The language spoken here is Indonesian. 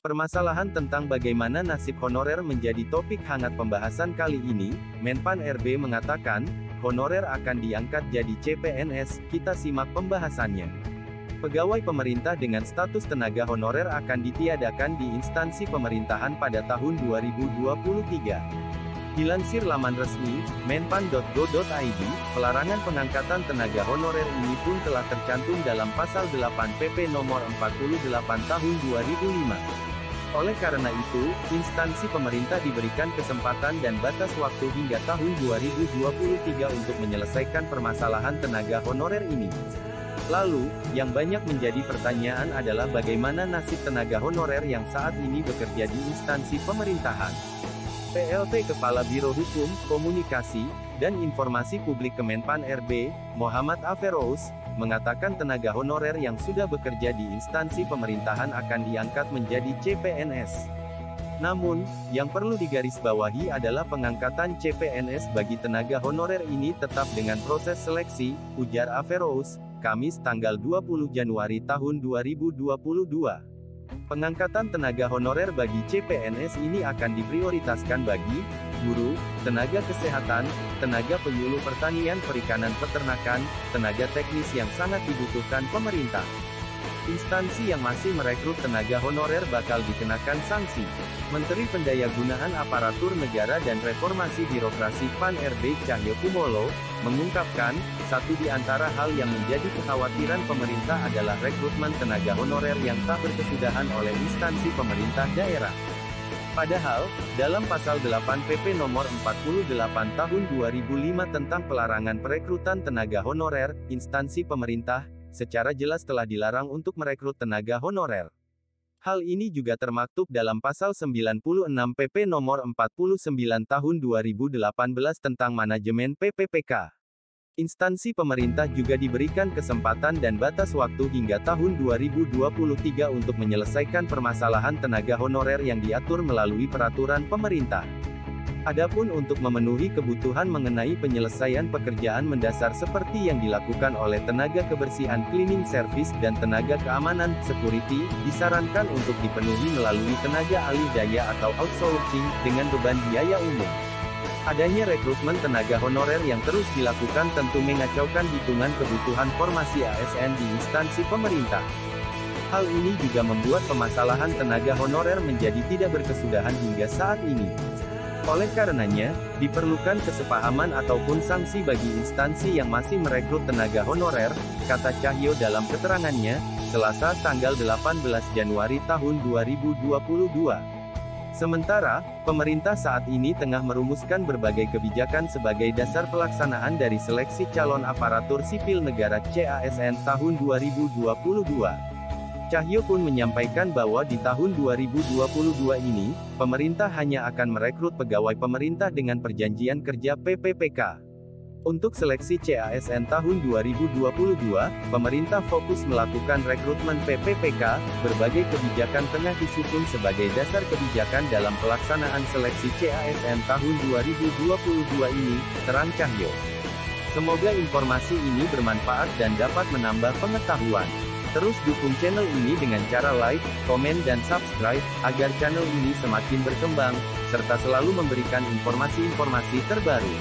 Permasalahan tentang bagaimana nasib honorer menjadi topik hangat pembahasan kali ini. Menpan RB mengatakan, honorer akan diangkat jadi CPNS, kita simak pembahasannya. Pegawai pemerintah dengan status tenaga honorer akan ditiadakan di instansi pemerintahan pada tahun 2023. Dilansir laman resmi, menpan.go.id, pelarangan pengangkatan tenaga honorer ini pun telah tercantum dalam Pasal 8 PP Nomor 48 Tahun 2005. Oleh karena itu, instansi pemerintah diberikan kesempatan dan batas waktu hingga tahun 2023 untuk menyelesaikan permasalahan tenaga honorer ini. Lalu, yang banyak menjadi pertanyaan adalah bagaimana nasib tenaga honorer yang saat ini bekerja di instansi pemerintahan. PLT Kepala Biro Hukum, Komunikasi, dan Informasi Publik Kemenpan RB, Muhammad Aferous, mengatakan tenaga honorer yang sudah bekerja di instansi pemerintahan akan diangkat menjadi CPNS. Namun, yang perlu digarisbawahi adalah pengangkatan CPNS bagi tenaga honorer ini tetap dengan proses seleksi, ujar Aferous, Kamis tanggal 20 Januari tahun 2022. Pengangkatan tenaga honorer bagi CPNS ini akan diprioritaskan bagi guru, tenaga kesehatan, tenaga penyuluh pertanian perikanan peternakan, tenaga teknis yang sangat dibutuhkan pemerintah. Instansi yang masih merekrut tenaga honorer bakal dikenakan sanksi. Menteri Pendayagunaan Aparatur Negara dan Reformasi Birokrasi PAN RB Cahyokumolo, mengungkapkan, satu di antara hal yang menjadi kekhawatiran pemerintah adalah rekrutmen tenaga honorer yang tak berkesudahan oleh instansi pemerintah daerah. Padahal, dalam Pasal 8 PP Nomor 48 Tahun 2005 tentang pelarangan perekrutan tenaga honorer, instansi pemerintah, secara jelas telah dilarang untuk merekrut tenaga honorer. Hal ini juga termaktub dalam Pasal 96 PP Nomor 49 Tahun 2018 tentang manajemen PPPK. Instansi pemerintah juga diberikan kesempatan dan batas waktu hingga tahun 2023 untuk menyelesaikan permasalahan tenaga honorer yang diatur melalui peraturan pemerintah. Adapun untuk memenuhi kebutuhan mengenai penyelesaian pekerjaan mendasar seperti yang dilakukan oleh tenaga kebersihan cleaning service dan tenaga keamanan security, disarankan untuk dipenuhi melalui tenaga alih daya atau outsourcing, dengan beban biaya umum. Adanya rekrutmen tenaga honorer yang terus dilakukan tentu mengacaukan hitungan kebutuhan formasi ASN di instansi pemerintah. Hal ini juga membuat permasalahan tenaga honorer menjadi tidak berkesudahan hingga saat ini. Oleh karenanya, diperlukan kesepahaman ataupun sanksi bagi instansi yang masih merekrut tenaga honorer, kata Cahyo dalam keterangannya, Selasa tanggal 18 Januari tahun 2022. Sementara, pemerintah saat ini tengah merumuskan berbagai kebijakan sebagai dasar pelaksanaan dari seleksi calon aparatur sipil negara CASN tahun 2022. Cahyo pun menyampaikan bahwa di tahun 2022 ini, pemerintah hanya akan merekrut pegawai pemerintah dengan perjanjian kerja PPPK. Untuk seleksi CASN tahun 2022, pemerintah fokus melakukan rekrutmen PPPK, berbagai kebijakan tengah disusun sebagai dasar kebijakan dalam pelaksanaan seleksi CASN tahun 2022 ini, terang Cahyo. Semoga informasi ini bermanfaat dan dapat menambah pengetahuan. Terus dukung channel ini dengan cara like, komen dan subscribe, agar channel ini semakin berkembang, serta selalu memberikan informasi-informasi terbaru.